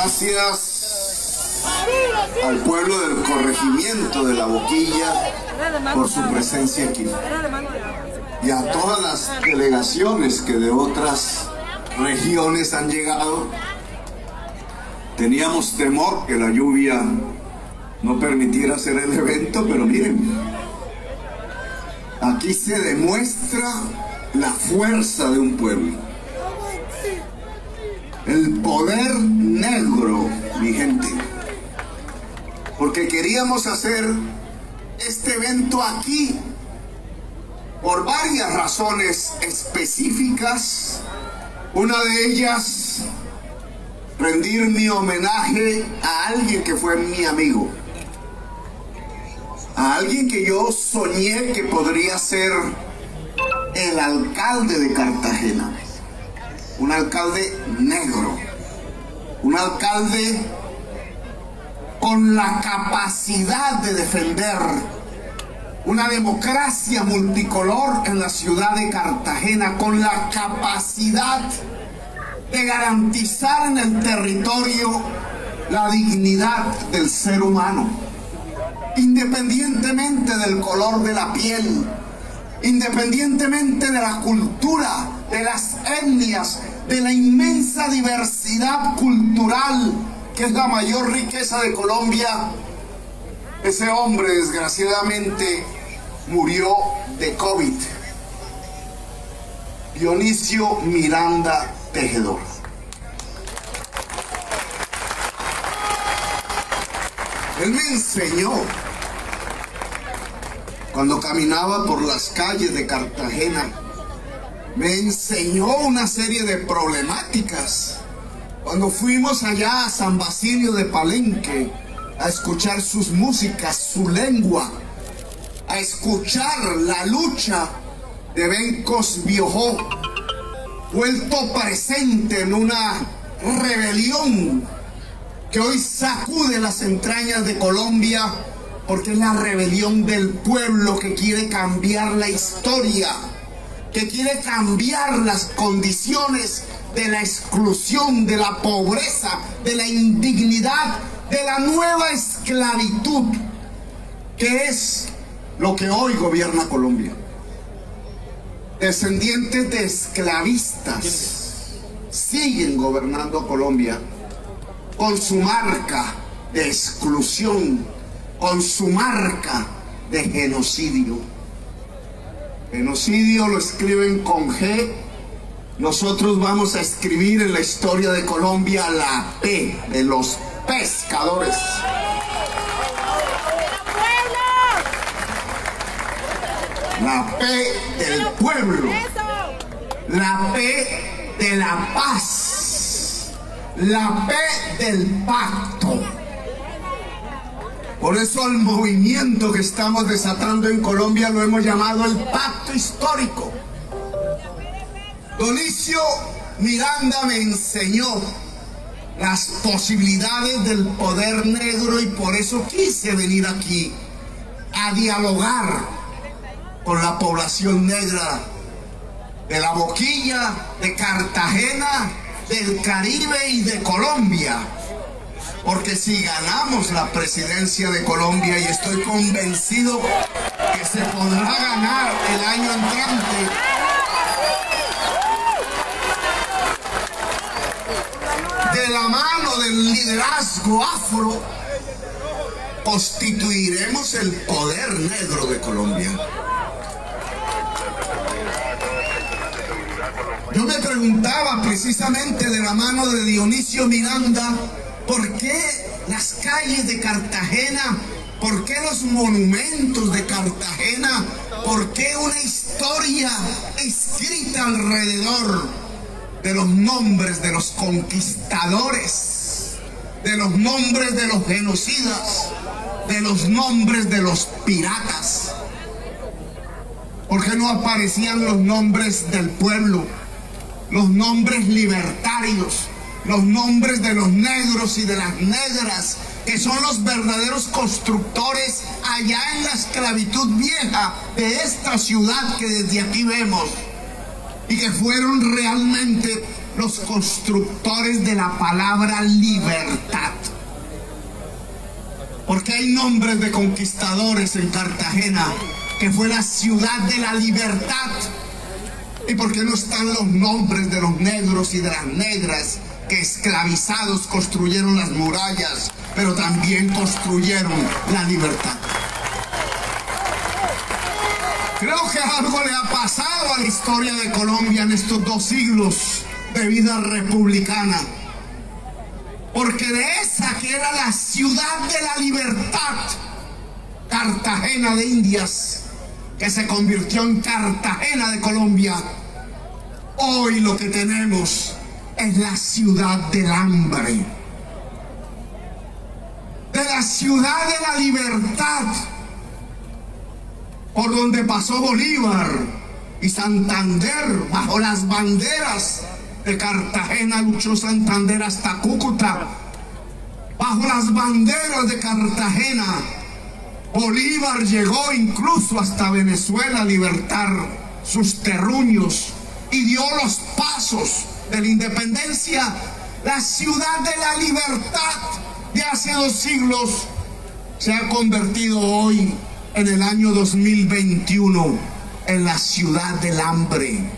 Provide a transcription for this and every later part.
Gracias al pueblo del corregimiento de La Boquilla por su presencia aquí. Y a todas las delegaciones que de otras regiones han llegado. Teníamos temor que la lluvia no permitiera hacer el evento, pero miren, aquí se demuestra la fuerza de un pueblo. El poder negro, mi gente. Porque queríamos hacer este evento aquí por varias razones específicas. Una de ellas, rendir mi homenaje a alguien que fue mi amigo. A alguien que yo soñé que podría ser el alcalde de Cartagena. Un alcalde negro. Un alcalde con la capacidad de defender una democracia multicolor en la ciudad de Cartagena, con la capacidad de garantizar en el territorio la dignidad del ser humano, independientemente del color de la piel, independientemente de la cultura, de las etnias, de la inmensa diversidad cultural que es la mayor riqueza de Colombia. Ese hombre desgraciadamente murió de COVID. Dionisio Miranda Tejedor. Él me enseñó, cuando caminaba por las calles de Cartagena, me enseñó una serie de problemáticas. Cuando fuimos allá a San Basilio de Palenque a escuchar sus músicas, su lengua, a escuchar la lucha de Bencos Biojó, vuelto presente en una rebelión que hoy sacude las entrañas de Colombia, porque es la rebelión del pueblo que quiere cambiar la historia, que quiere cambiar las condiciones de la exclusión, de la pobreza, de la indignidad, de la nueva esclavitud, que es lo que hoy gobierna Colombia. Descendientes de esclavistas siguen gobernando Colombia con su marca de exclusión, con su marca de genocidio. Genocidio lo escriben con G. Nosotros vamos a escribir en la historia de Colombia la P de los pescadores. La P del pueblo. La P de la paz. La P del pacto. Por eso el movimiento que estamos desatando en Colombia lo hemos llamado el Pacto Histórico. Dionisio Miranda me enseñó las posibilidades del poder negro y por eso quise venir aquí a dialogar con la población negra de La Boquilla, de Cartagena, del Caribe y de Colombia. Porque si ganamos la presidencia de Colombia, y estoy convencido que se podrá ganar el año entrante, de la mano del liderazgo afro, constituiremos el poder negro de Colombia. Yo me preguntaba precisamente de la mano de Dionisio Miranda, ¿por qué las calles de Cartagena? ¿Por qué los monumentos de Cartagena? ¿Por qué una historia escrita alrededor de los nombres de los conquistadores, de los nombres de los genocidas, de los nombres de los piratas? ¿Por qué no aparecían los nombres del pueblo, los nombres libertarios, los nombres de los negros y de las negras, que son los verdaderos constructores allá en la esclavitud vieja de esta ciudad que desde aquí vemos, y que fueron realmente los constructores de la palabra libertad. Porque hay nombres de conquistadores en Cartagena, que fue la ciudad de la libertad. ¿Y por qué no están los nombres de los negros y de las negras que esclavizados construyeron las murallas, pero también construyeron la libertad? Creo que algo le ha pasado a la historia de Colombia en estos 2 siglos de vida republicana. Porque de esa que era la ciudad de la libertad, Cartagena de Indias, que se convirtió en Cartagena de Colombia, hoy lo que tenemos es la ciudad del hambre, de la ciudad de la libertad, por donde pasó Bolívar y Santander. Bajo las banderas de Cartagena luchó Santander hasta Cúcuta. Bajo las banderas de Cartagena, Bolívar llegó incluso hasta Venezuela a libertar sus terruños y dio los pasos de la independencia. La ciudad de la libertad de hace 2 siglos se ha convertido hoy, en el año 2021, en la ciudad del hambre.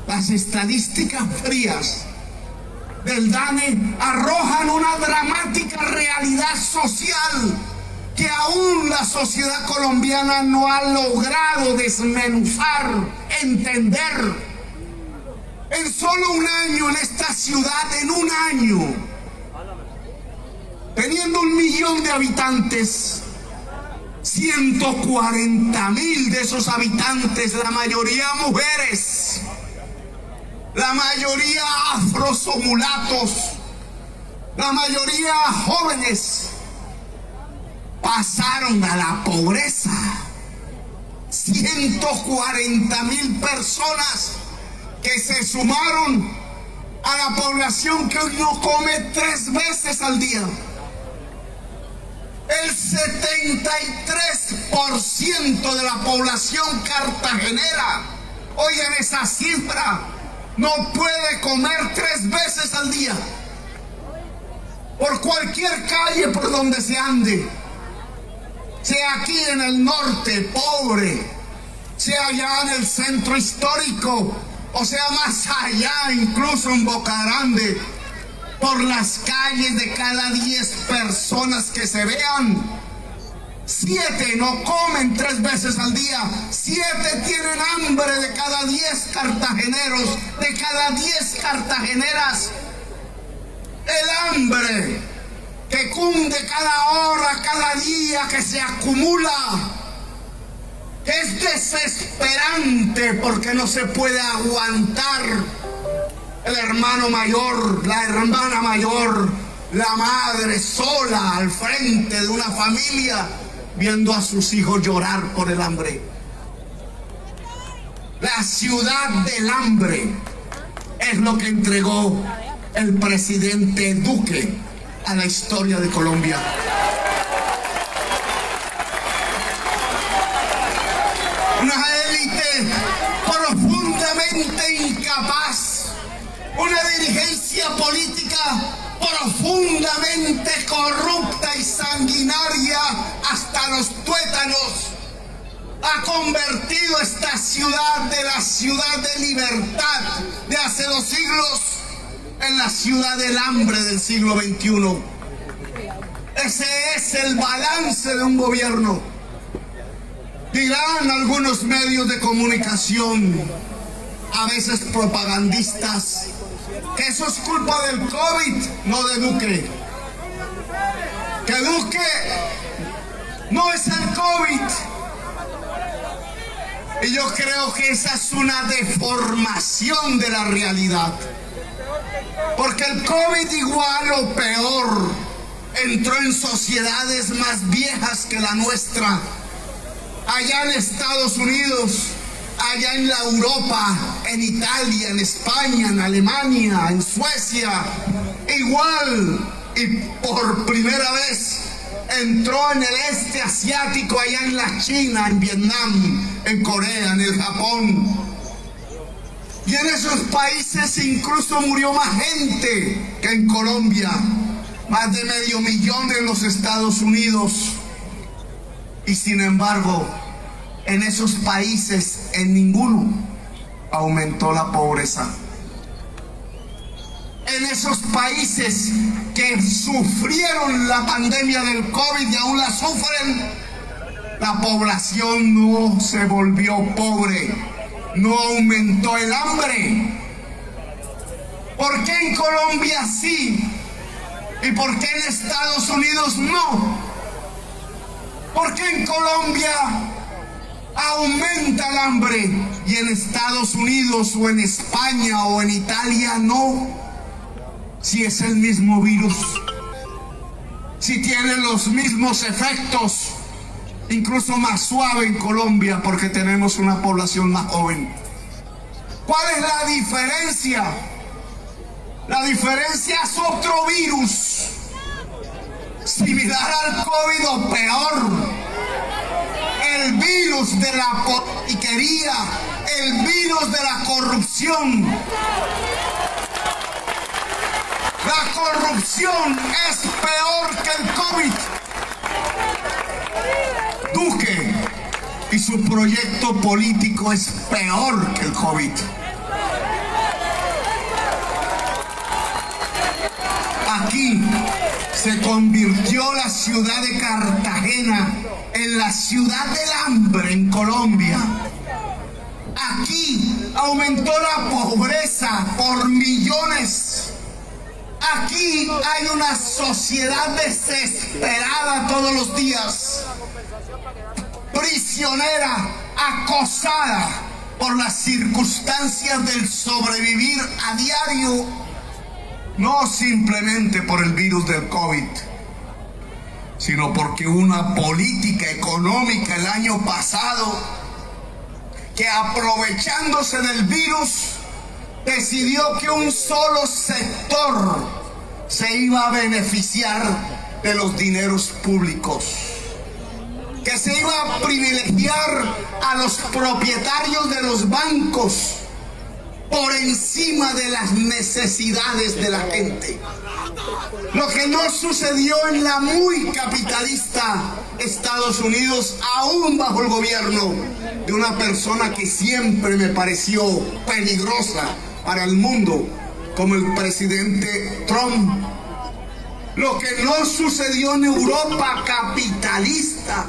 Las estadísticas frías del DANE arrojan una dramática realidad social que aún la sociedad colombiana no ha logrado desmenuzar, entender. En solo un año en esta ciudad, en un año, teniendo 1 millón de habitantes, 140.000 de esos habitantes, la mayoría mujeres, la mayoría afros o mulatos, la mayoría jóvenes, pasaron a la pobreza. 140.000 personas que se sumaron a la población que hoy no come 3 veces al día. El 73% de la población cartagenera, oigan esa cifra, no puede comer 3 veces al día. Por cualquier calle por donde se ande, sea aquí en el norte, pobre, sea allá en el centro histórico, o sea más allá, incluso en Boca Grande, por las calles, de cada 10 personas que se vean, 7 no comen 3 veces al día. 7 tienen hambre de cada 10 cartageneros, de cada 10 cartageneras. El hambre que cunde cada hora, cada día, que se acumula, que es desesperante porque no se puede aguantar. El hermano mayor, la hermana mayor, la madre sola al frente de una familia, viendo a sus hijos llorar por el hambre. La ciudad del hambre es lo que entregó el presidente Duque a la historia de Colombia. Una élite profundamente incapaz, una dirigencia política profundamente corrupta y sanguinaria hasta los tuétanos, ha convertido esta ciudad de la ciudad de libertad de hace 2 siglos en la ciudad del hambre del siglo XXI. Ese es el balance de un gobierno. Dirán algunos medios de comunicación, a veces propagandistas, que eso es culpa del COVID, no de Duque. Que Duque no es el COVID. Y yo creo que esa es una deformación de la realidad. Porque el COVID, igual o peor, entró en sociedades más viejas que la nuestra. Allá en Estados Unidos, allá en la Europa, en Italia, en España, en Alemania, en Suecia, igual, y por primera vez entró en el este asiático, allá en la China, en Vietnam, en Corea, en el Japón. Y en esos países incluso murió más gente que en Colombia. Más de 500,000 en los Estados Unidos. Y sin embargo, en esos países, en ninguno aumentó la pobreza. En esos países que sufrieron la pandemia del COVID y aún la sufren, la población no se volvió pobre, no aumentó el hambre. ¿Por qué en Colombia sí? ¿Y por qué en Estados Unidos no? ¿Por qué en Colombia aumenta el hambre y en Estados Unidos o en España o en Italia no? Si es el mismo virus, si tiene los mismos efectos, incluso más suave en Colombia porque tenemos una población más joven. ¿Cuál es la diferencia? La diferencia es otro virus, similar al COVID o peor. El virus de la politiquería, el virus de la corrupción. La corrupción es peor que el COVID. Duque y su proyecto político es peor que el COVID. Aquí se convirtió la ciudad de Cartagena en la ciudad del hambre en Colombia. Aquí aumentó la pobreza por millones. Aquí hay una sociedad desesperada todos los días, prisionera, acosada por las circunstancias del sobrevivir a diario, no simplemente por el virus del COVID, sino porque una política económica el año pasado que, aprovechándose del virus, decidió que un solo sector se iba a beneficiar de los dineros públicos, que se iba a privilegiar a los propietarios de los bancos por encima de las necesidades de la gente. Lo que no sucedió en la muy capitalista Estados Unidos, aún bajo el gobierno de una persona que siempre me pareció peligrosa para el mundo, como el presidente Trump. Lo que no sucedió en Europa capitalista,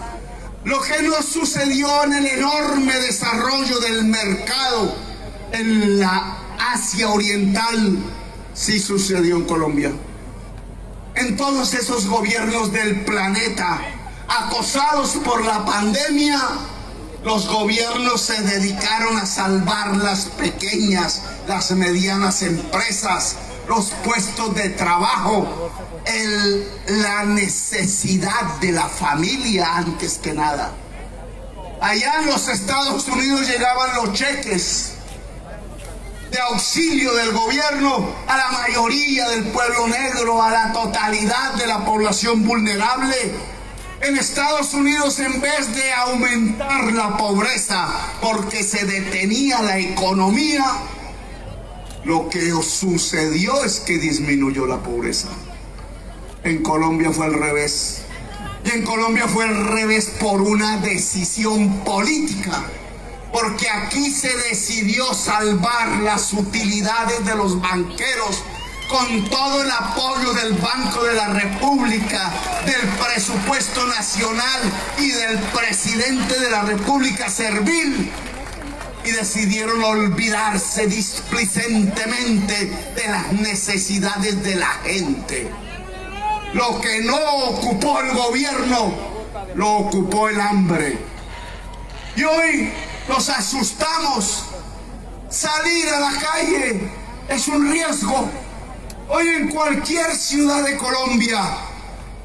lo que no sucedió en el enorme desarrollo del mercado en la Asia Oriental, sí sucedió en Colombia. En todos esos gobiernos del planeta, acosados por la pandemia, los gobiernos se dedicaron a salvar las pequeñas, las medianas empresas, los puestos de trabajo, la necesidad de la familia antes que nada. Allá en los Estados Unidos llegaban los cheques de auxilio del gobierno a la mayoría del pueblo negro, a la totalidad de la población vulnerable. En Estados Unidos, en vez de aumentar la pobreza porque se detenía la economía, lo que sucedió es que disminuyó la pobreza. En Colombia fue al revés. Y en Colombia fue al revés por una decisión política. Porque aquí se decidió salvar las utilidades de los banqueros con todo el apoyo del Banco de la República, del presupuesto nacional y del presidente de la República servil. Y decidieron olvidarse displicentemente de las necesidades de la gente. Lo que no ocupó el gobierno, lo ocupó el hambre. Y hoy nos asustamos. Salir a la calle es un riesgo. Hoy en cualquier ciudad de Colombia,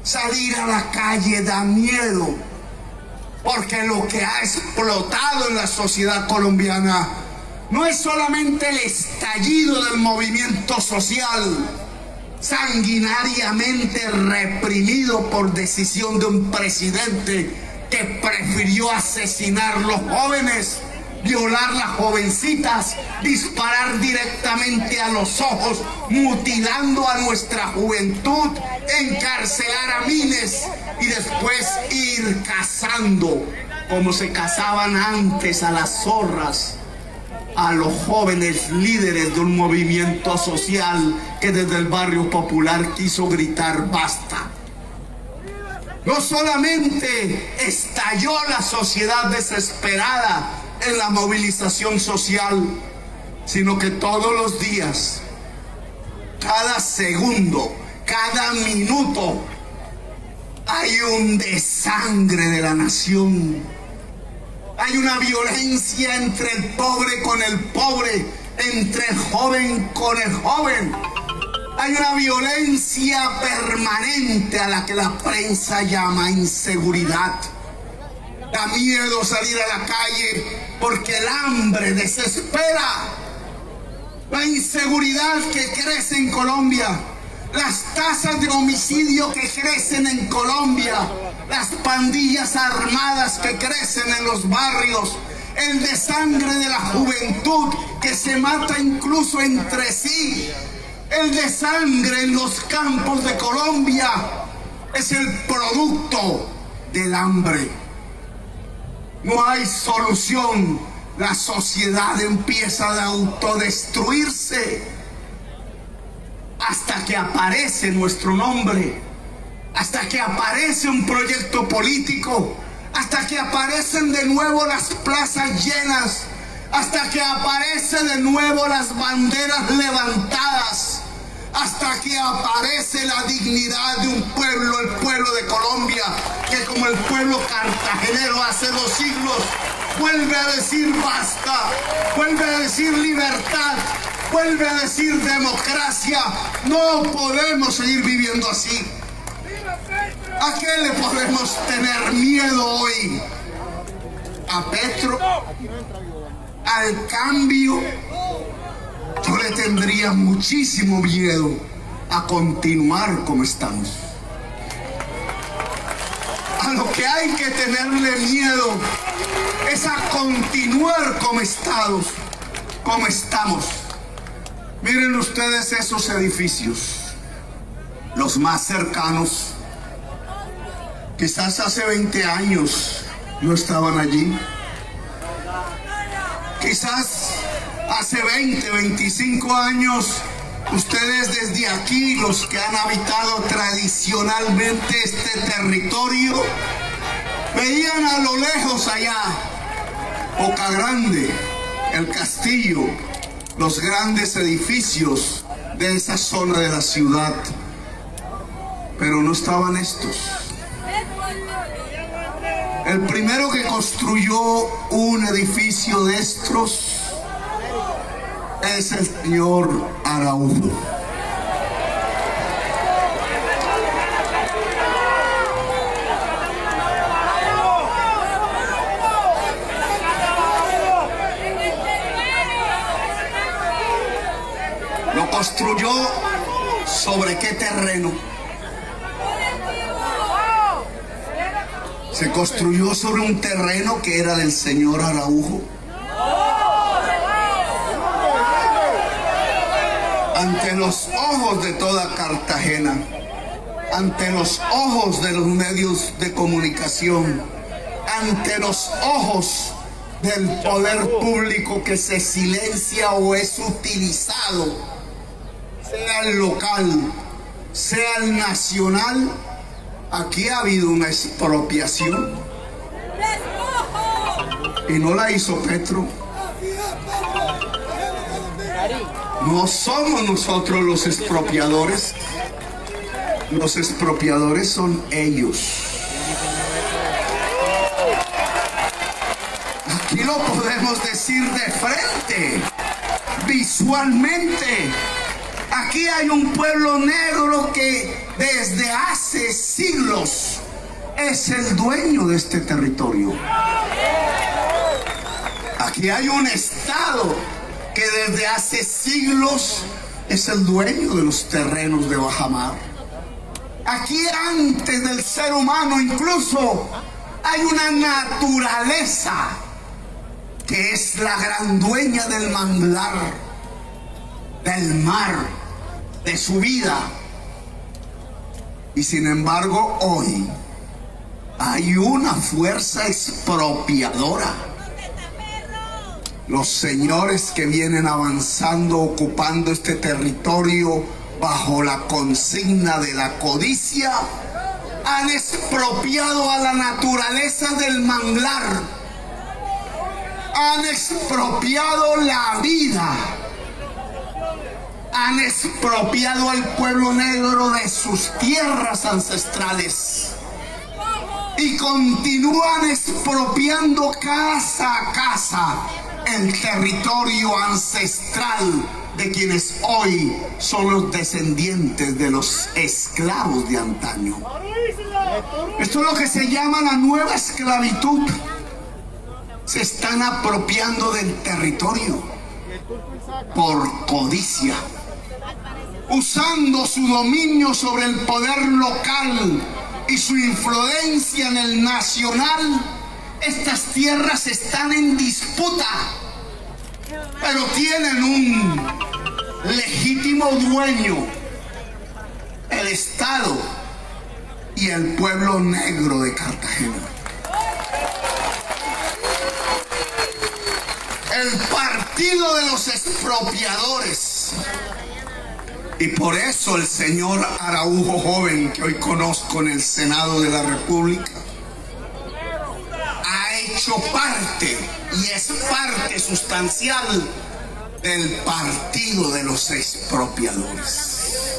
salir a la calle da miedo. Porque lo que ha explotado en la sociedad colombiana no es solamente el estallido del movimiento social, sanguinariamente reprimido por decisión de un presidente que prefirió asesinar los jóvenes violar las jovencitas, disparar directamente a los ojos, mutilando a nuestra juventud, encarcelar a miles y después ir cazando, como se cazaban antes a las zorras, a los jóvenes líderes de un movimiento social que desde el barrio popular quiso gritar basta. No solamente estalló la sociedad desesperada en la movilización social, sino que todos los días, cada segundo, cada minuto, hay un desangre de la nación. Hay una violencia entre el pobre con el pobre, entre el joven con el joven. Hay una violencia permanente a la que la prensa llama inseguridad. Da miedo salir a la calle porque el hambre desespera. La inseguridad que crece en Colombia, las tasas de homicidio que crecen en Colombia, las pandillas armadas que crecen en los barrios, el desangre de la juventud que se mata incluso entre sí, el desangre en los campos de Colombia es el producto del hambre. No hay solución. La sociedad empieza a autodestruirse hasta que aparece nuestro nombre, hasta que aparece un proyecto político, hasta que aparecen de nuevo las plazas llenas, hasta que aparece de nuevo las banderas levantadas, hasta que aparece la dignidad de un pueblo, el pueblo de Colombia, que como el pueblo cartagenero hace 2 siglos, vuelve a decir basta, vuelve a decir libertad, vuelve a decir democracia. No podemos seguir viviendo así. ¿A qué le podemos tener miedo hoy? ¿A Petro? ¿Al cambio? Yo le tendría muchísimo miedo a continuar como estamos. A lo que hay que tenerle miedo es a continuar como estamos. Miren ustedes esos edificios, los más cercanos. Quizás hace 20 años no estaban allí. Quizás hace 20, 25 años, ustedes desde aquí, los que han habitado tradicionalmente este territorio, veían a lo lejos allá, Boca Grande, el castillo, los grandes edificios de esa zona de la ciudad. Pero no estaban estos. El primero que construyó un edificio de estos es el señor Araujo. ¿Lo construyó sobre qué terreno? Se construyó sobre un terreno que era del señor Araujo. Ante los ojos de toda Cartagena, ante los ojos de los medios de comunicación, ante los ojos del poder público que se silencia o es utilizado, sea el local, sea el nacional, aquí ha habido una expropiación. Y no la hizo Petro. No somos nosotros los expropiadores. Los expropiadores son ellos. Aquí lo podemos decir de frente, visualmente. Aquí hay un pueblo negro que desde hace siglos es el dueño de este territorio. Aquí hay un Estado que desde hace siglos es el dueño de los terrenos de bajamar. Aquí antes del ser humano incluso hay una naturaleza que es la gran dueña del manglar, del mar, de su vida. Y sin embargo, hoy hay una fuerza expropiadora. Los señores que vienen avanzando, ocupando este territorio bajo la consigna de la codicia, han expropiado a la naturaleza del manglar, han expropiado la vida, han expropiado al pueblo negro de sus tierras ancestrales y continúan expropiando casa a casa el territorio ancestral de quienes hoy son los descendientes de los esclavos de antaño. Esto es lo que se llama la nueva esclavitud. Se están apropiando del territorio por codicia, usando su dominio sobre el poder local y su influencia en el nacional. Estas tierras están en disputa, pero tienen un legítimo dueño: el Estado y el pueblo negro de Cartagena. El partido de los expropiadores. Y por eso el señor Araujo joven, que hoy conozco en el Senado de la República, ha hecho parte y es parte sustancial del partido de los expropiadores.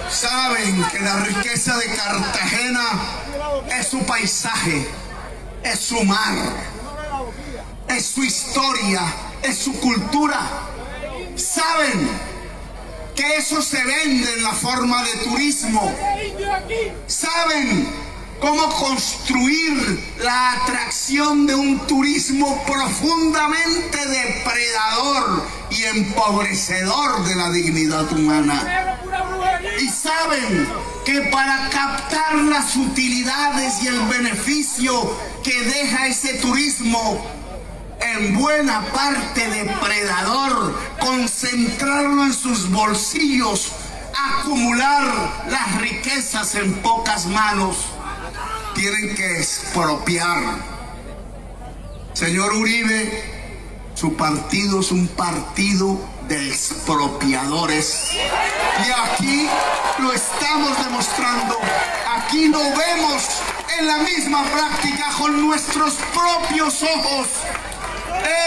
Saben que la riqueza de Cartagena es su paisaje, es su mar, es su historia, es su cultura. Saben que eso se vende en la forma de turismo. Saben cómo construir la atracción de un turismo profundamente depredador y empobrecedor de la dignidad humana. Y saben que para captar las utilidades y el beneficio que deja ese turismo, en buena parte depredador, concentrarlo en sus bolsillos, acumular las riquezas en pocas manos, tienen que expropiar. Señor Uribe, su partido es un partido de expropiadores. Y aquí lo estamos demostrando. Aquí lo vemos en la misma práctica con nuestros propios ojos.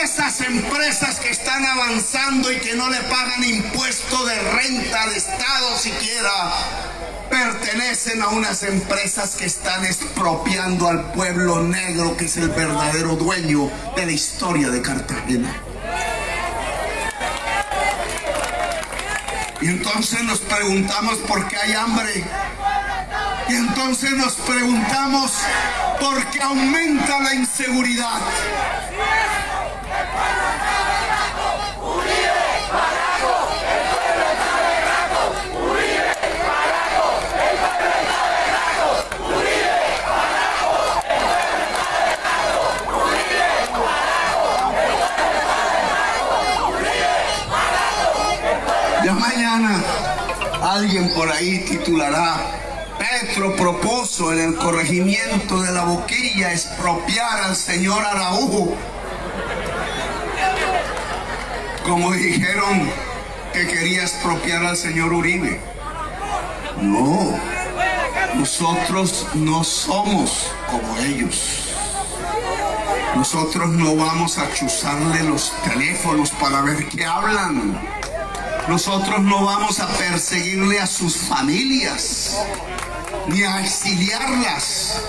Esas empresas que están avanzando y que no le pagan impuesto de renta al Estado siquiera, pertenecen a unas empresas que están expropiando al pueblo negro, que es el verdadero dueño de la historia de Cartagena. Y entonces nos preguntamos por qué hay hambre. Y entonces nos preguntamos por qué aumenta la inseguridad. Ya mañana alguien por ahí titulará: Petro propuso en el corregimiento de La Boquilla expropiar al señor Araujo, como dijeron que quería expropiar al señor Uribe. No, nosotros no somos como ellos. Nosotros no vamos a chuzarle los teléfonos para ver qué hablan. Nosotros no vamos a perseguirle a sus familias, ni a exiliarlas,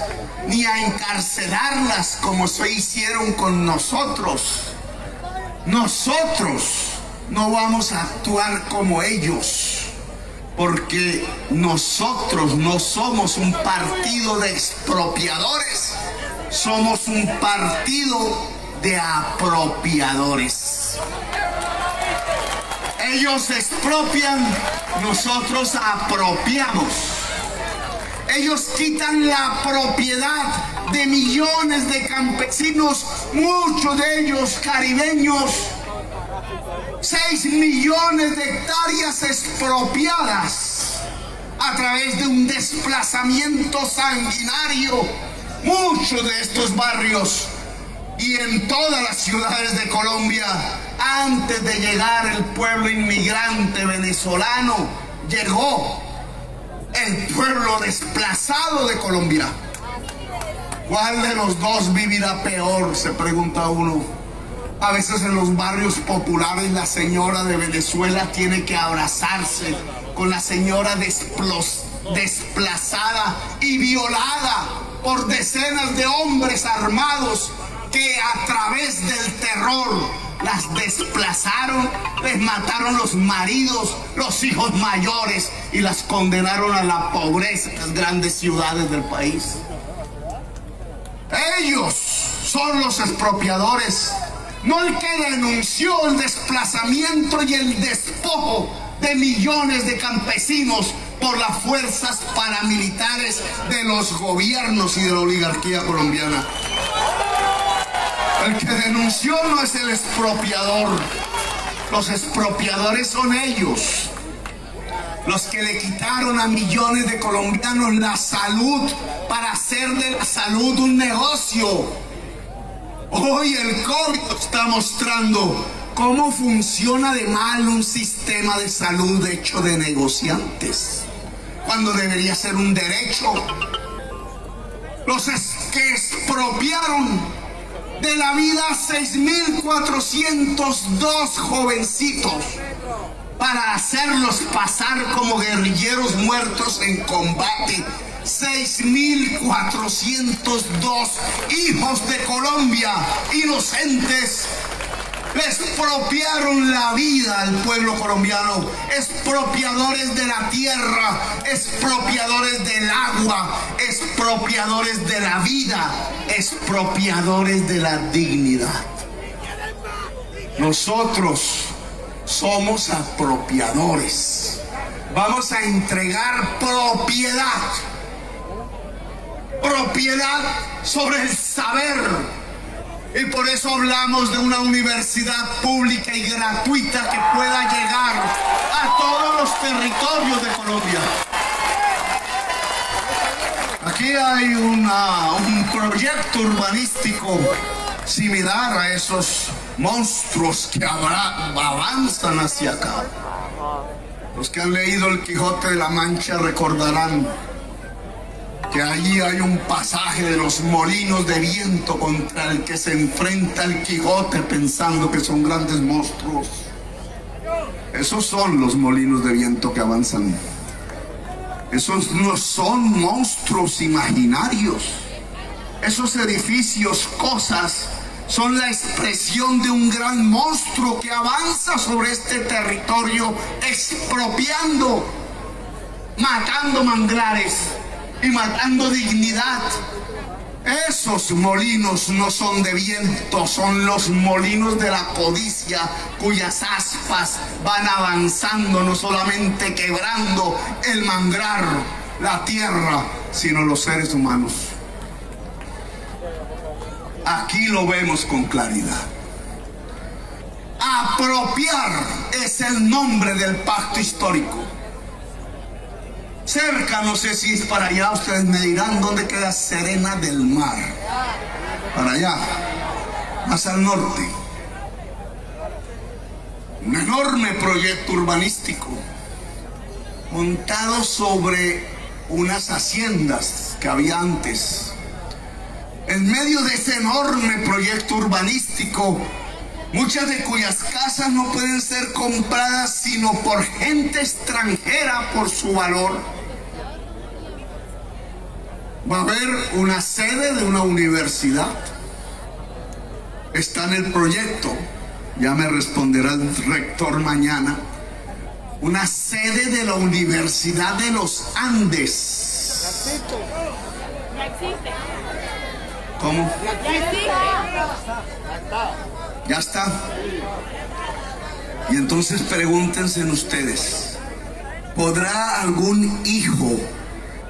ni a encarcelarlas como se hicieron con nosotros. Nosotros no vamos a actuar como ellos, porque nosotros no somos un partido de expropiadores, somos un partido de apropiadores. Ellos expropian, nosotros apropiamos. Ellos quitan la propiedad, de millones de campesinos, muchos de ellos caribeños. 6 millones de hectáreas expropiadas a través de un desplazamiento sanguinario. Muchos de estos barrios y en todas las ciudades de Colombia, antes de llegar el pueblo inmigrante venezolano, llegó el pueblo desplazado de Colombia. ¿Cuál de los dos vivirá peor?, se pregunta uno. A veces en los barrios populares la señora de Venezuela tiene que abrazarse con la señora desplazada y violada por decenas de hombres armados que a través del terror las desplazaron, les mataron los maridos, los hijos mayores y las condenaron a la pobreza en las grandes ciudades del país. Ellos son los expropiadores, no el que denunció el desplazamiento y el despojo de millones de campesinos por las fuerzas paramilitares de los gobiernos y de la oligarquía colombiana. El que denunció no es el expropiador. Los expropiadores son ellos, los que le quitaron a millones de colombianos la salud para hacer de la salud un negocio. Hoy el COVID está mostrando cómo funciona de mal un sistema de salud hecho de negociantes, cuando debería ser un derecho. Los que expropiaron de la vida 6.402 jovencitos para hacerlos pasar como guerrilleros muertos en combate. 6.402 hijos de Colombia inocentes le expropiaron la vida al pueblo colombiano. Expropiadores de la tierra, expropiadores del agua, expropiadores de la vida, expropiadores de la dignidad. Nosotros somos apropiadores. Vamos a entregar propiedad sobre el saber. Y por eso hablamos de una universidad pública y gratuita que pueda llegar a todos los territorios de Colombia. Aquí hay un proyecto urbanístico similar a esos monstruos que avanzan hacia acá. Los que han leído El Quijote de la Mancha recordarán que allí hay un pasaje de los molinos de viento contra el que se enfrenta el Quijote pensando que son grandes monstruos. Esos son los molinos de viento que avanzan. Esos no son monstruos imaginarios. Esos edificios, cosas, son la expresión de un gran monstruo que avanza sobre este territorio, expropiando, matando manglares y matando dignidad. Esos molinos no son de viento, son los molinos de la codicia, cuyas aspas van avanzando, no solamente quebrando el manglar, la tierra, sino los seres humanos. Aquí lo vemos con claridad. Apropiar es el nombre del pacto histórico. Cerca, no sé si es para allá, ustedes me dirán dónde queda Serena del Mar. Para allá, más al norte. Un enorme proyecto urbanístico montado sobre unas haciendas que había antes. En medio de ese enorme proyecto urbanístico, muchas de cuyas casas no pueden ser compradas sino por gente extranjera por su valor. Va a haber una sede de una universidad. Está en el proyecto, ya me responderá el rector mañana. Una sede de la Universidad de los Andes. Ya existe. ¿Cómo? Ya existe. Ya está. Y entonces pregúntense ustedes, ¿podrá algún hijo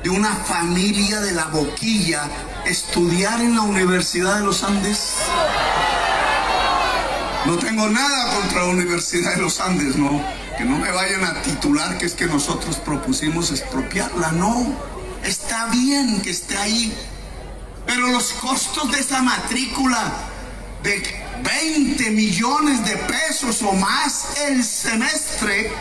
de una familia de La Boquilla estudiar en la Universidad de los Andes? No tengo nada contra la Universidad de los Andes, no. Que no me vayan a titular que es que nosotros propusimos expropiarla, no. Está bien que esté ahí, pero los costos de esa matrícula de 20 millones de pesos o más el semestre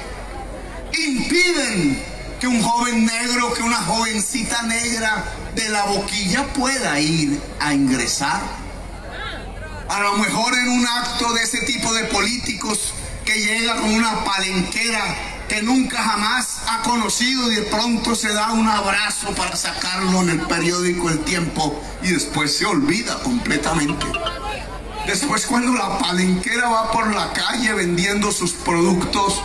impiden que un joven negro, que una jovencita negra de La Boquilla pueda ir a ingresar. A lo mejor en un acto de ese tipo de políticos que llega con una palenquera que nunca jamás ha conocido y de pronto se da un abrazo para sacarlo en el periódico El Tiempo y después se olvida completamente. Después, cuando la palenquera va por la calle vendiendo sus productos,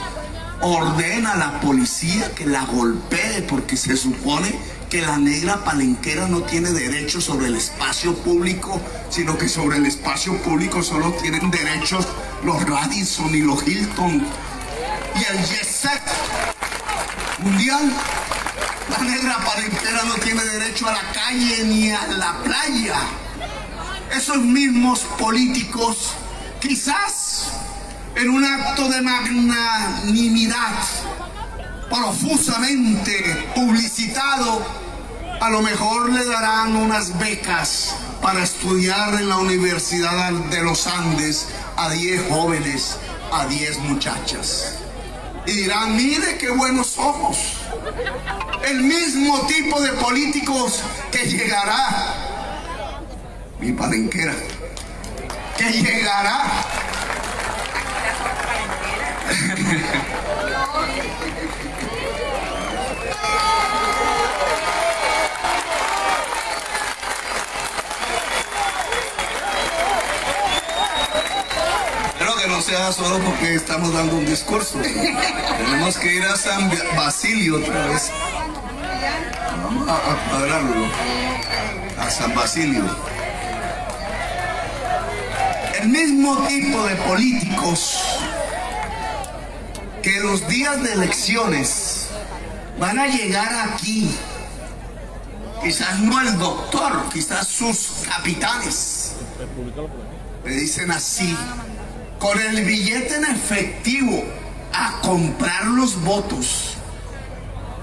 ordena a la policía que la golpee porque se supone que la negra palenquera no tiene derecho sobre el espacio público, sino que sobre el espacio público solo tienen derechos los Radisson y los Hilton y el Jet Set mundial. La negra palenquera no tiene derecho a la calle ni a la playa. Esos mismos políticos, quizás en un acto de magnanimidad profusamente publicitado, a lo mejor le darán unas becas para estudiar en la Universidad de los Andes a 10 jóvenes, a 10 muchachas. Y dirán, mire qué buenos somos. El mismo tipo de políticos que llegará, mi palenquera, que llegará Espero que no sea solo porque estamos dando un discurso. Tenemos que ir a San Basilio otra vez. Vamos a cuadrarlo. A San Basilio. El mismo tipo de políticos que los días de elecciones van a llegar aquí, quizás no el doctor, quizás sus capitanes, le dicen así, con el billete en efectivo a comprar los votos.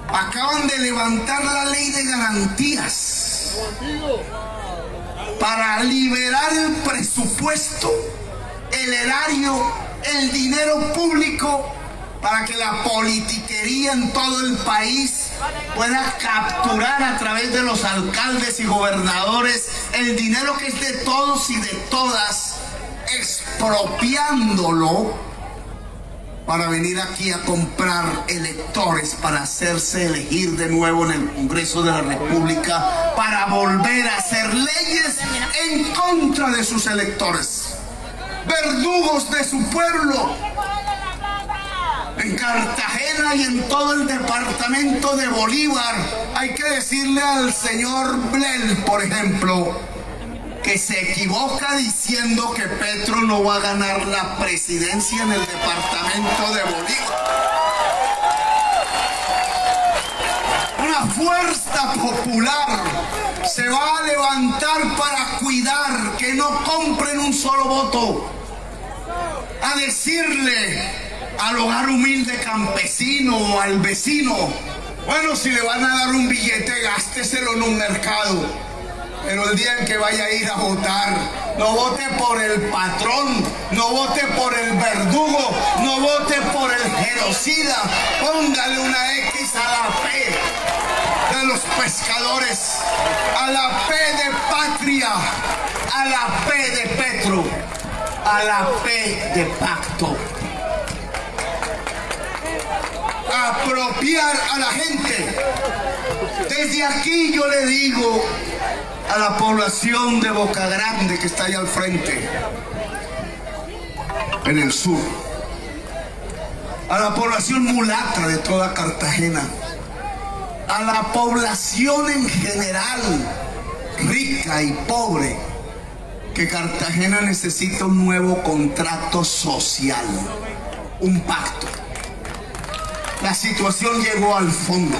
Acaban de levantar la ley de garantías para liberar el presupuesto, el erario, el dinero público, para que la politiquería en todo el país pueda capturar a través de los alcaldes y gobernadores el dinero que es de todos y de todas, expropiándolo para venir aquí a comprar electores para hacerse elegir de nuevo en el Congreso de la República, para volver a hacer leyes en contra de sus electores, verdugos de su pueblo. En Cartagena y en todo el departamento de Bolívar hay que decirle al señor Blel, por ejemplo, que se equivoca diciendo que Petro no va a ganar la presidencia en el departamento de Bolívar. Una fuerza popular se va a levantar para cuidar que no compren un solo voto, a decirle al hogar humilde campesino o al vecino, bueno, si le van a dar un billete, gásteselo en un mercado, pero el día en que vaya a ir a votar, no vote por el patrón, no vote por el verdugo, no vote por el genocida, póngale una X a la P de los pescadores, a la P de patria, a la P de Petro, a la P de pacto. Apropiar a la gente. Desde aquí yo le digo a la población de Boca Grande que está allá al frente, en el sur, a la población mulata de toda Cartagena, a la población en general, rica y pobre, que Cartagena necesita un nuevo contrato social, un pacto. La situación llegó al fondo.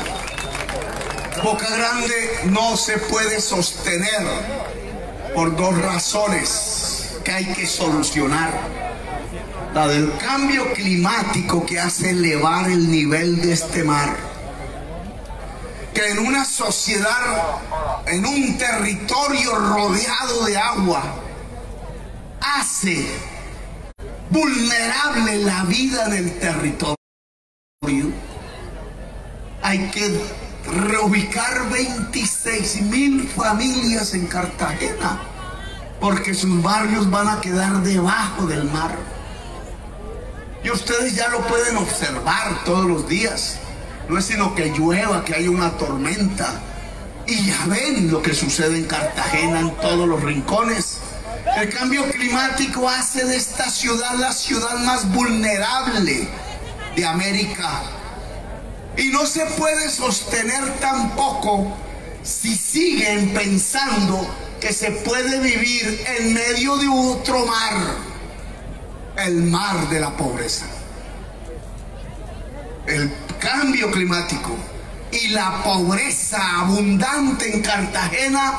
Boca Grande no se puede sostener por dos razones que hay que solucionar. La del cambio climático, que hace elevar el nivel de este mar, que en una sociedad, en un territorio rodeado de agua, hace vulnerable la vida en el territorio. Hay que reubicar 26.000 familias en Cartagena, porque sus barrios van a quedar debajo del mar. Y ustedes ya lo pueden observar todos los días. No es sino que llueva, que haya una tormenta, y ya ven lo que sucede en Cartagena, en todos los rincones. El cambio climático hace de esta ciudad la ciudad más vulnerable de América. Y no se puede sostener tampoco si siguen pensando que se puede vivir en medio de otro mar, el mar de la pobreza. El cambio climático y la pobreza abundante en Cartagena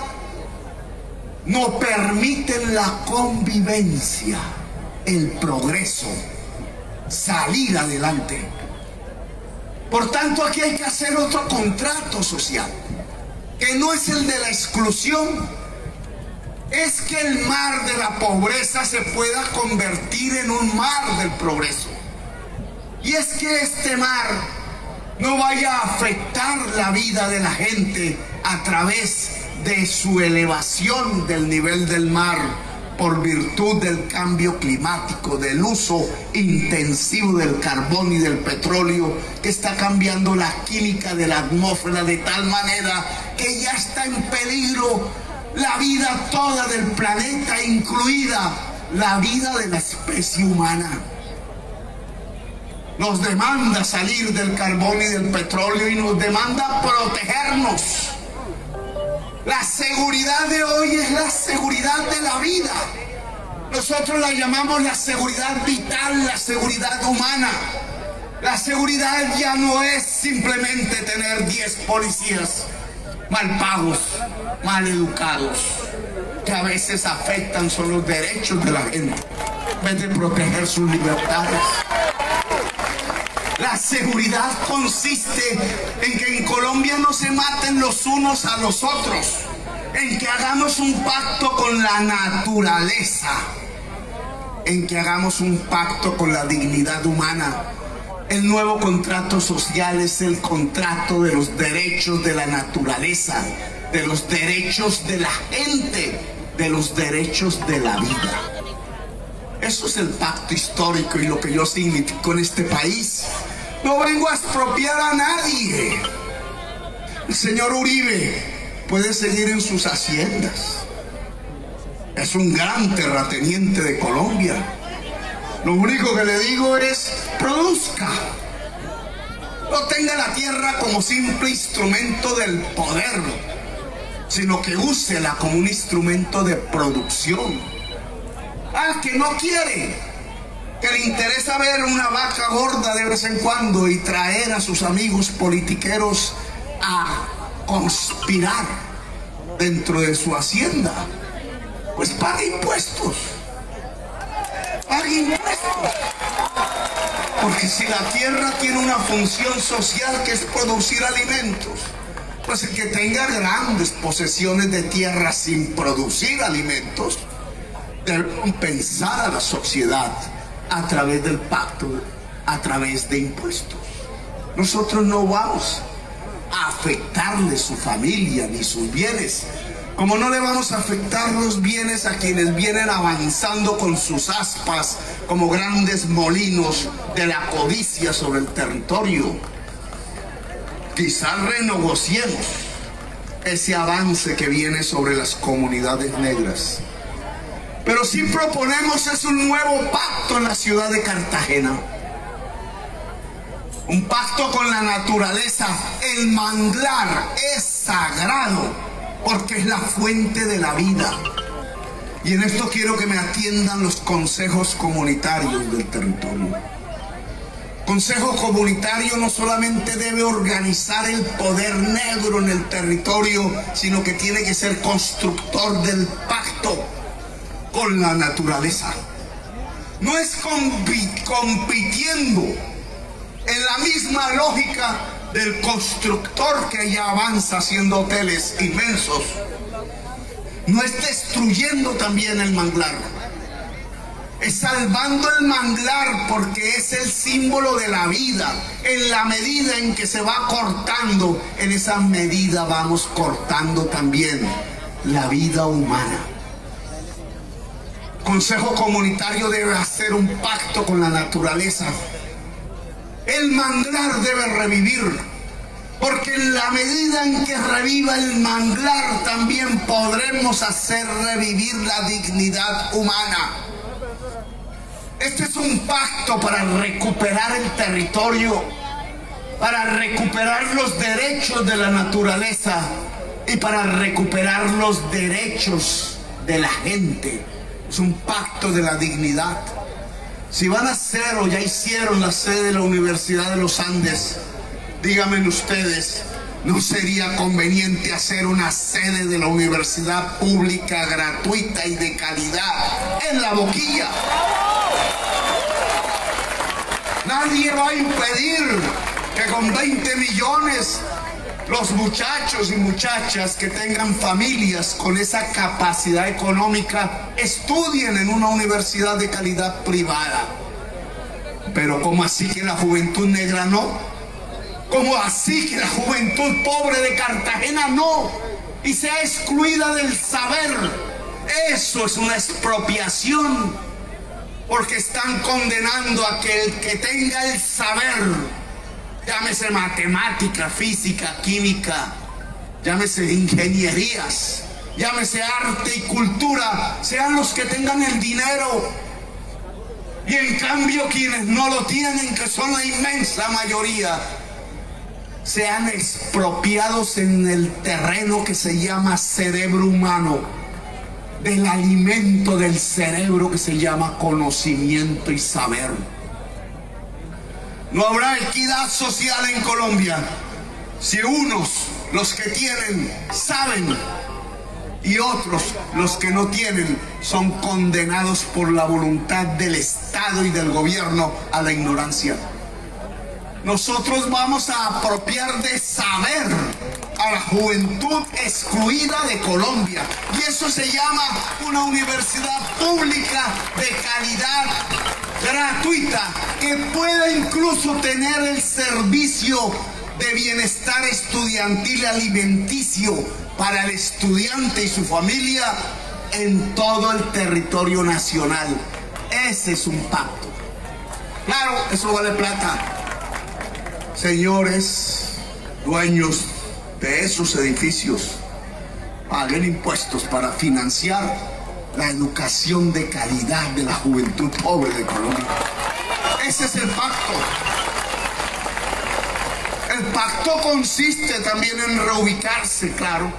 no permiten la convivencia, el progreso, salir adelante. Por tanto, aquí hay que hacer otro contrato social, que no es el de la exclusión, es que el mar de la pobreza se pueda convertir en un mar del progreso. Y es que este mar no vaya a afectar la vida de la gente a través de su elevación del nivel del mar por virtud del cambio climático, del uso intensivo del carbón y del petróleo, que está cambiando la química de la atmósfera de tal manera que ya está en peligro la vida toda del planeta, incluida la vida de la especie humana. Nos demanda salir del carbón y del petróleo y nos demanda protegernos. La seguridad de hoy es la seguridad de la vida. Nosotros la llamamos la seguridad vital, la seguridad humana. La seguridad ya no es simplemente tener 10 policías mal pagos, mal educados, que a veces afectan son los derechos de la gente, en vez de proteger sus libertades. La seguridad consiste en que en Colombia no se maten los unos a los otros, en que hagamos un pacto con la naturaleza, en que hagamos un pacto con la dignidad humana. El nuevo contrato social es el contrato de los derechos de la naturaleza, de los derechos de la gente, de los derechos de la vida. Eso es el pacto histórico y lo que yo significo en este país. No vengo a expropiar a nadie. El señor Uribe puede seguir en sus haciendas. Es un gran terrateniente de Colombia. Lo único que le digo es: produzca. No tenga la tierra como simple instrumento del poder, sino que úsela como un instrumento de producción. Que no quiere, que le interesa ver una vaca gorda de vez en cuando y traer a sus amigos politiqueros a conspirar dentro de su hacienda, pues pague impuestos. Pague impuestos. Porque si la tierra tiene una función social que es producir alimentos, pues el que tenga grandes posesiones de tierra sin producir alimentos debe compensar a la sociedad a través del pacto, a través de impuestos. Nosotros no vamos a afectarle su familia ni sus bienes, como no le vamos a afectar los bienes a quienes vienen avanzando con sus aspas como grandes molinos de la codicia sobre el territorio. Quizás renegociemos ese avance que viene sobre las comunidades negras. Pero sí proponemos es un nuevo pacto en la ciudad de Cartagena. Un pacto con la naturaleza. El manglar es sagrado porque es la fuente de la vida. Y en esto quiero que me atiendan los consejos comunitarios del territorio. Consejo Comunitario no solamente debe organizar el poder negro en el territorio, sino que tiene que ser constructor del pacto con la naturaleza. No es compitiendo en la misma lógica del constructor que ya avanza haciendo hoteles inmensos. No es destruyendo también el manglar. Es salvando el manglar, porque es el símbolo de la vida. En la medida en que se va cortando, en esa medida vamos cortando también la vida humana. Consejo Comunitario debe hacer un pacto con la naturaleza. El manglar debe revivir, porque en la medida en que reviva el manglar, también podremos hacer revivir la dignidad humana. Este es un pacto para recuperar el territorio, para recuperar los derechos de la naturaleza y para recuperar los derechos de la gente. Es un pacto de la dignidad. Si van a hacer o ya hicieron la sede de la Universidad de los Andes, díganme ustedes, ¿no sería conveniente hacer una sede de la universidad pública, gratuita y de calidad en La Boquilla? Nadie va a impedir que con 20 millones los muchachos y muchachas que tengan familias con esa capacidad económica estudien en una universidad de calidad privada. Pero ¿cómo así que la juventud negra no? ¿Cómo así que la juventud pobre de Cartagena no? Y sea excluida del saber. Eso es una expropiación. Porque están condenando a que el que tenga el saber, llámese matemática, física, química, llámese ingenierías, llámese arte y cultura, sean los que tengan el dinero. Y en cambio quienes no lo tienen, que son la inmensa mayoría, sean expropiados en el terreno que se llama cerebro humano, del alimento del cerebro que se llama conocimiento y saber. No habrá equidad social en Colombia si unos, los que tienen, saben, y otros, los que no tienen, son condenados por la voluntad del Estado y del gobierno a la ignorancia. Nosotros vamos a apropiar de saber a la juventud excluida de Colombia, y eso se llama una universidad pública de calidad, gratuita, que pueda incluso tener el servicio de bienestar estudiantil y alimenticio para el estudiante y su familia en todo el territorio nacional. Ese es un pacto. Claro, eso vale plata. Señores dueños de esos edificios, paguen impuestos para financiar la educación de calidad de la juventud pobre de Colombia. Ese es el pacto. El pacto consiste también en reubicarse, claro.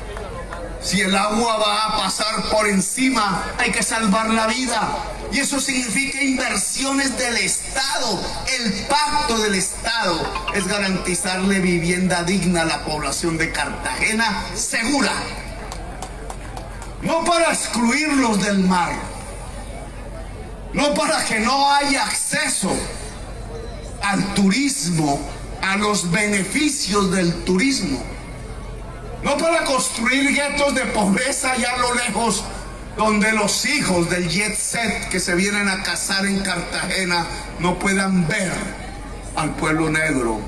Si el agua va a pasar por encima, hay que salvar la vida. Y eso significa inversiones del Estado. El pacto del Estado es garantizarle vivienda digna a la población de Cartagena, segura. No para excluirlos del mar, no para que no haya acceso al turismo, a los beneficios del turismo, no para construir guetos de pobreza allá a lo lejos, donde los hijos del jet set que se vienen a casar en Cartagena no puedan ver al pueblo negro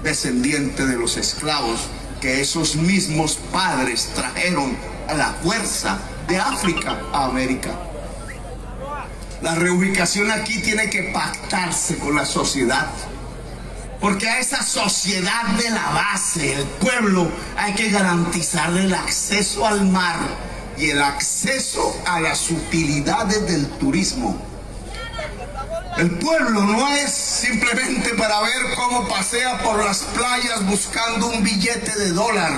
descendiente de los esclavos que esos mismos padres trajeron a la fuerza de África a América. La reubicación aquí tiene que pactarse con la sociedad, porque a esa sociedad de la base, el pueblo, hay que garantizarle el acceso al mar y el acceso a las utilidades del turismo. El pueblo no es simplemente para ver cómo pasea por las playas buscando un billete de dólar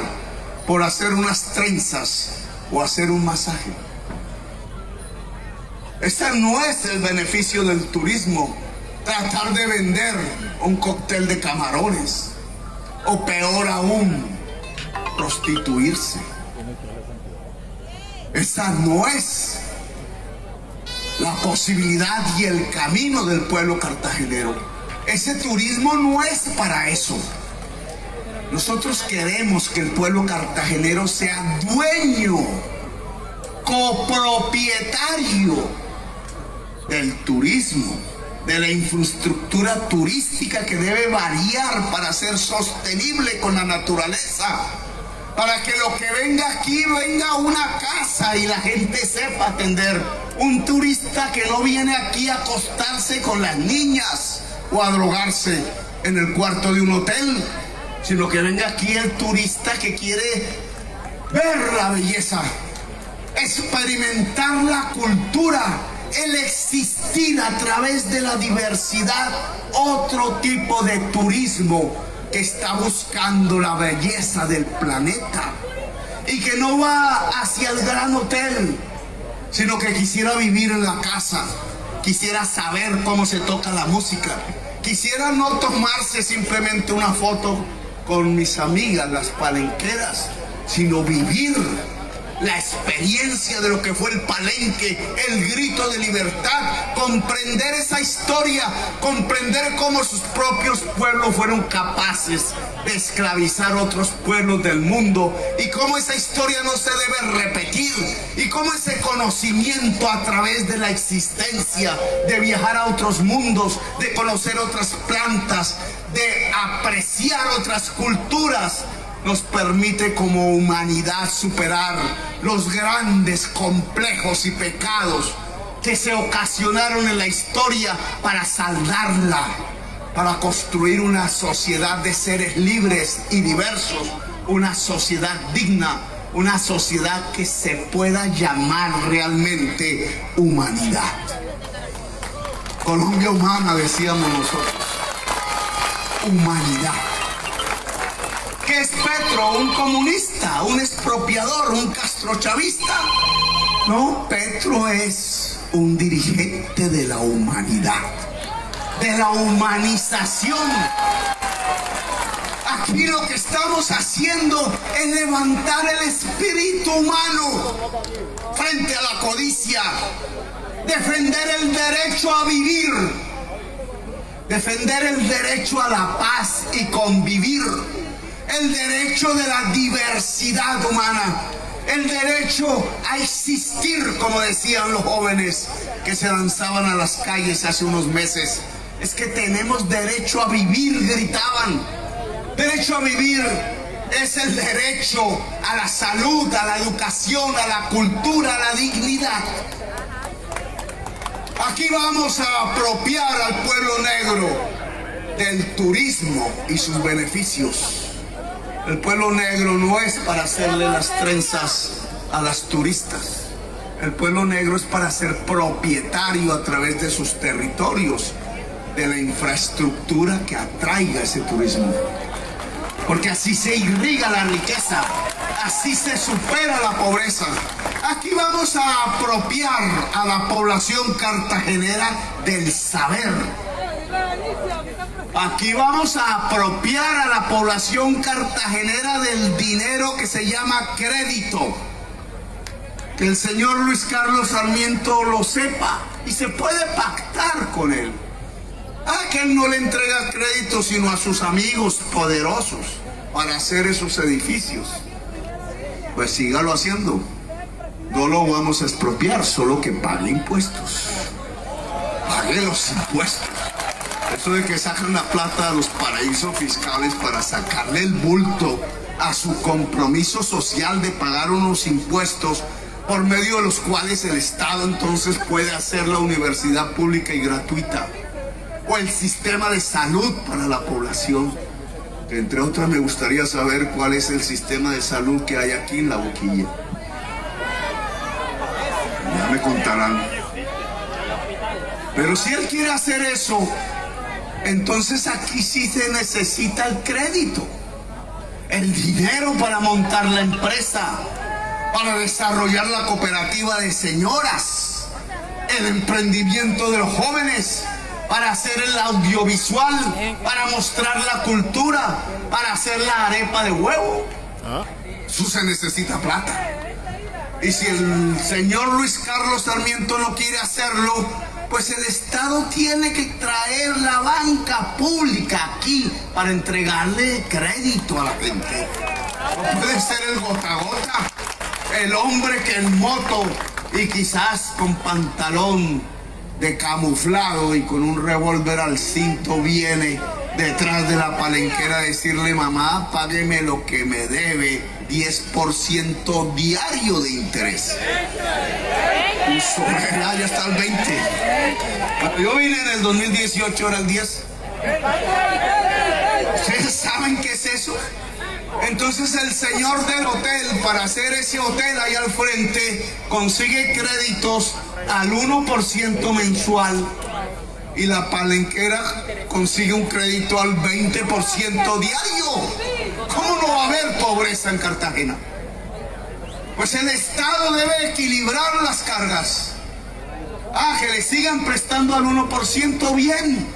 por hacer unas trenzas o hacer un masaje. Ese no es el beneficio del turismo. tratar de vender un cóctel de camarones, o peor aún, prostituirse. Esa no es la posibilidad y el camino del pueblo cartagenero. Ese turismo no es para eso. Nosotros queremos que el pueblo cartagenero sea dueño, copropietario del turismo, de la infraestructura turística que debe variar para ser sostenible con la naturaleza, para que lo que venga aquí venga a una casa y la gente sepa atender. Un turista que no viene aquí a acostarse con las niñas o a drogarse en el cuarto de un hotel, sino que venga aquí el turista que quiere ver la belleza, experimentar la cultura, el existir a través de la diversidad, otro tipo de turismo que está buscando la belleza del planeta y que no va hacia el gran hotel, sino que quisiera vivir en la casa, quisiera saber cómo se toca la música, quisiera no tomarse simplemente una foto con mis amigas las palenqueras, sino vivir la experiencia de lo que fue el Palenque, el grito de libertad, comprender esa historia, comprender cómo sus propios pueblos fueron capaces de esclavizar otros pueblos del mundo y cómo esa historia no se debe repetir y cómo ese conocimiento a través de la existencia, de viajar a otros mundos, de conocer otras plantas, de apreciar otras culturas, nos permite como humanidad superar los grandes complejos y pecados que se ocasionaron en la historia para saldarla, para construir una sociedad de seres libres y diversos, una sociedad digna, una sociedad que se pueda llamar realmente humanidad. Colombia humana, decíamos nosotros. Humanidad. ¿Qué es Petro? ¿Un comunista? ¿Un expropiador? ¿Un castrochavista? No, Petro es un dirigente de la humanidad, de la humanización. Aquí lo que estamos haciendo es levantar el espíritu humano frente a la codicia, defender el derecho a vivir, defender el derecho a la paz y convivir, el derecho de la diversidad humana, el derecho a existir, como decían los jóvenes que se lanzaban a las calles hace unos meses. Es que tenemos derecho a vivir, gritaban. Derecho a vivir es el derecho a la salud, a la educación, a la cultura, a la dignidad. Aquí vamos a apropiar al pueblo negro del turismo y sus beneficios. El pueblo negro no es para hacerle las trenzas a las turistas. El pueblo negro es para ser propietario a través de sus territorios de la infraestructura que atraiga ese turismo. Porque así se irriga la riqueza, así se supera la pobreza. Aquí vamos a apropiar a la población cartagenera del saber. Aquí vamos a apropiar a la población cartagenera del dinero que se llama crédito. Que el señor Luis Carlos Sarmiento lo sepa y se puede pactar con él. Que él no le entrega crédito sino a sus amigos poderosos para hacer esos edificios. Pues sígalo haciendo. No lo vamos a expropiar, solo que pague impuestos. Pague los impuestos. Eso de que sacan la plata a los paraísos fiscales para sacarle el bulto a su compromiso social de pagar unos impuestos por medio de los cuales el Estado entonces puede hacer la universidad pública y gratuita o el sistema de salud para la población. Entre otras, me gustaría saber cuál es el sistema de salud que hay aquí en La Boquilla. Ya me contarán. Pero si él quiere hacer eso, entonces aquí sí se necesita el crédito, el dinero para montar la empresa, para desarrollar la cooperativa de señoras, el emprendimiento de los jóvenes, para hacer el audiovisual, para mostrar la cultura, para hacer la arepa de huevo. Eso se necesita plata. Y si el señor Luis Carlos Sarmiento no quiere hacerlo, pues el Estado tiene que traer la banca pública aquí para entregarle crédito a la gente. No puede ser el gota a gota, el hombre que en moto y quizás con pantalón de camuflado y con un revólver al cinto viene detrás de la palenquera a decirle: mamá, págueme lo que me debe, 10% diario de interés. Ya está el 20. Cuando yo vine en el 2018 era el 10. ¿Ustedes saben qué es eso? Entonces el señor del hotel, para hacer ese hotel ahí al frente, consigue créditos al 1% mensual y la palenquera consigue un crédito al 20% diario. ¿Cómo no va a haber pobreza en Cartagena? Pues el Estado debe equilibrar las cargas. Que le sigan prestando al 1% bien,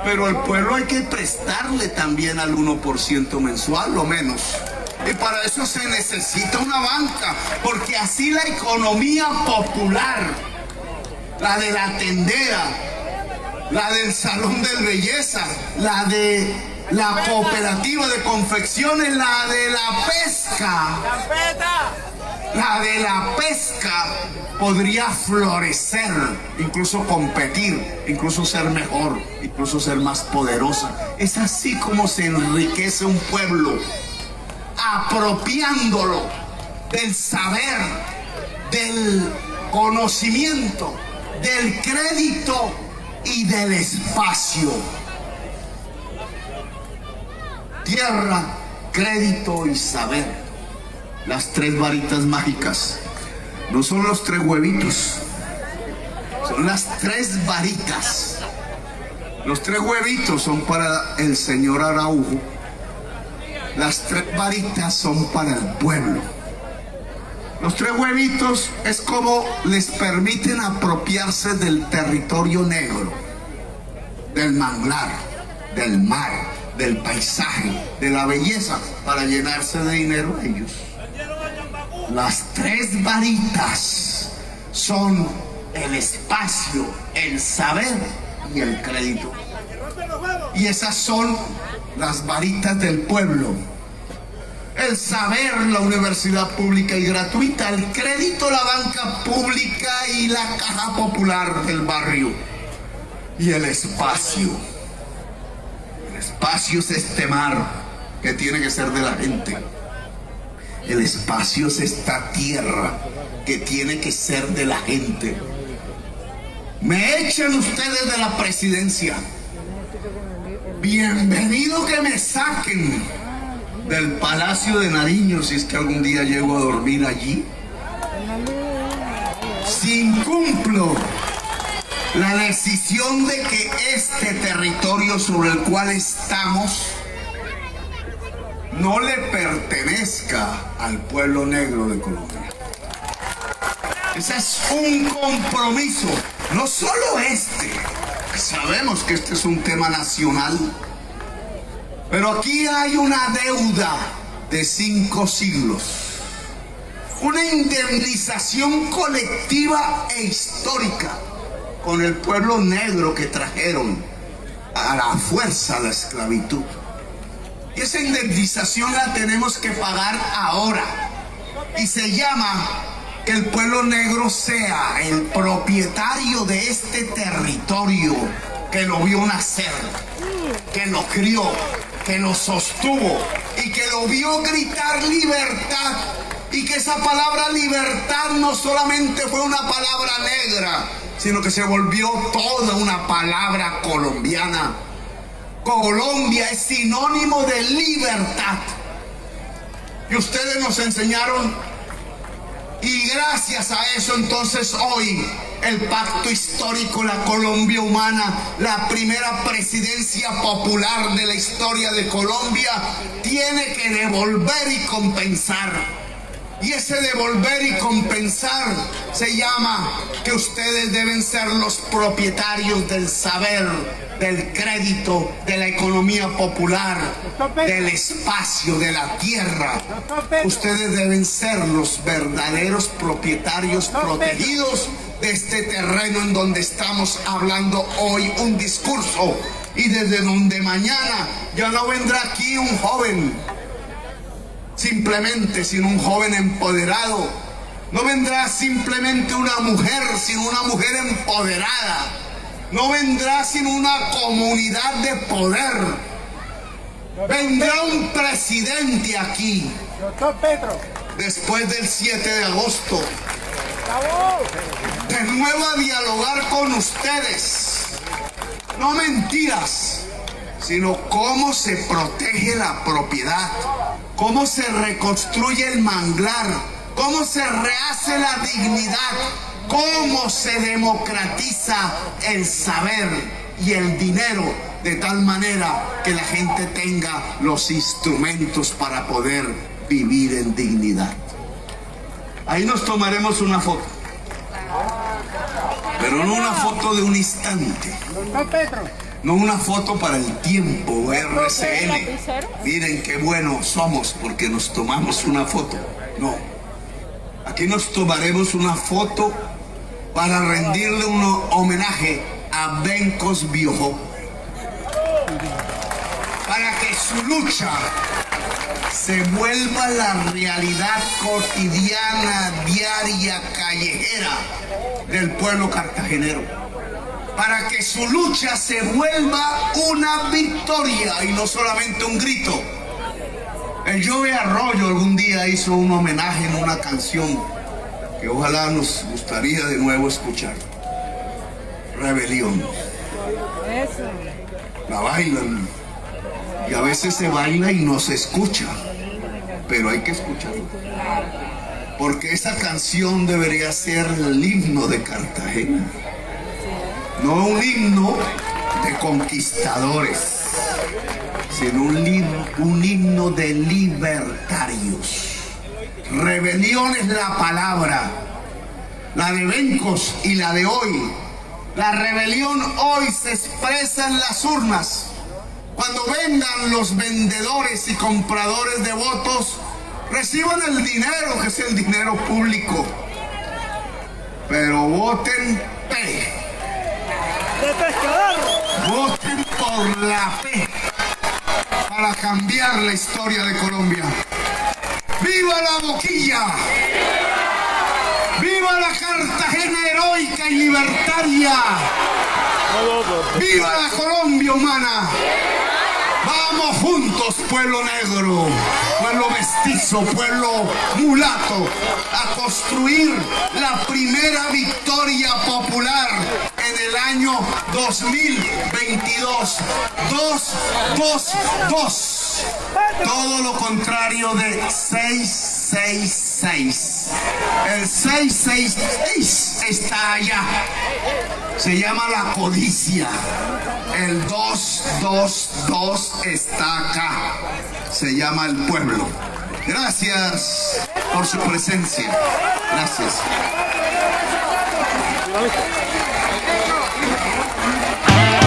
pero al pueblo hay que prestarle también al 1% mensual o menos. Y para eso se necesita una banca, porque así la economía popular, la de la tendera, la del salón de belleza, la de la cooperativa de confecciones, la de la pesca, la de la pesca podría florecer, incluso competir, incluso ser mejor, incluso ser más poderosa. Es así como se enriquece un pueblo, apropiándolo del saber, del conocimiento, del crédito y del espacio. Tierra, crédito y saber. Las tres varitas mágicas. No son los tres huevitos, son las tres varitas. Los tres huevitos son para el señor Araujo. Las tres varitas son para el pueblo. Los tres huevitos es como les permiten apropiarse del territorio negro, del manglar, del mar, del paisaje, de la belleza, para llenarse de dinero ellos. Las tres varitas son el espacio, el saber y el crédito. Y esas son las varitas del pueblo. El saber, la universidad pública y gratuita. El crédito, la banca pública y la caja popular del barrio. Y el espacio. El espacio es este mar que tiene que ser de la gente. El espacio es esta tierra que tiene que ser de la gente. Me echan ustedes de la presidencia. Bienvenido que me saquen del Palacio de Nariño si es que algún día llego a dormir allí. Si incumplo la decisión de que este territorio sobre el cual estamos no le pertenezca al pueblo negro de Colombia. Ese es un compromiso, no solo este. Sabemos que este es un tema nacional, pero aquí hay una deuda de 5 siglos. Una indemnización colectiva e histórica con el pueblo negro que trajeron a la fuerza a la esclavitud. Y esa indemnización la tenemos que pagar ahora. Y se llama que el pueblo negro sea el propietario de este territorio que lo vio nacer, que lo crió, que lo sostuvo y que lo vio gritar libertad. Y que esa palabra libertad no solamente fue una palabra negra, sino que se volvió toda una palabra colombiana. Colombia es sinónimo de libertad. Y ustedes nos enseñaron, y gracias a eso entonces hoy el pacto histórico, la Colombia humana, la primera presidencia popular de la historia de Colombia, tiene que devolver y compensar Y ese devolver y compensar se llama que ustedes deben ser los propietarios del saber, del crédito, de la economía popular, del espacio, de la tierra. Ustedes deben ser los verdaderos propietarios protegidos de este terreno en donde estamos hablando hoy un discurso, y desde donde mañana ya no vendrá aquí un joven simplemente, sino un joven empoderado. No vendrá simplemente una mujer, sino una mujer empoderada. No vendrá sino una comunidad de poder. Vendrá un presidente aquí después del 7 de agosto de nuevo a dialogar con ustedes. No mentiras, sino cómo se protege la propiedad, cómo se reconstruye el manglar, cómo se rehace la dignidad, cómo se democratiza el saber y el dinero de tal manera que la gente tenga los instrumentos para poder vivir en dignidad. Ahí nos tomaremos una foto, pero no una foto de un instante, no una foto para el tiempo RCN. Miren qué buenos somos porque nos tomamos una foto. No, aquí nos tomaremos una foto para rendirle un homenaje a Bencos Biojó, para que su lucha se vuelva la realidad cotidiana, diaria, callejera del pueblo cartagenero, para que su lucha se vuelva una victoria y no solamente un grito. El Joe Arroyo algún día hizo un homenaje en una canción que ojalá nos gustaría de nuevo escuchar. Rebelión. La bailan y a veces se baila y no se escucha, pero hay que escucharlo, porque esa canción debería ser el himno de Cartagena, no un himno de conquistadores, sino un himno de libertarios. Rebelión es la palabra, la de Bencos y la de hoy. La rebelión hoy se expresa en las urnas. Cuando vengan los vendedores y compradores de votos, reciban el dinero, que es el dinero público, pero voten P. Voten por la P para cambiar la historia de Colombia. ¡Viva la Boquilla! ¡Viva la Cartagena heroica y libertaria! ¡Viva la Colombia humana! Vamos juntos, pueblo negro, pueblo mestizo, pueblo mulato, a construir la primera victoria popular en el año 2022. 222. Todo lo contrario de 666. El 666 está allá. Se llama la codicia. El 222 está acá. Se llama el pueblo. Gracias por su presencia. Gracias.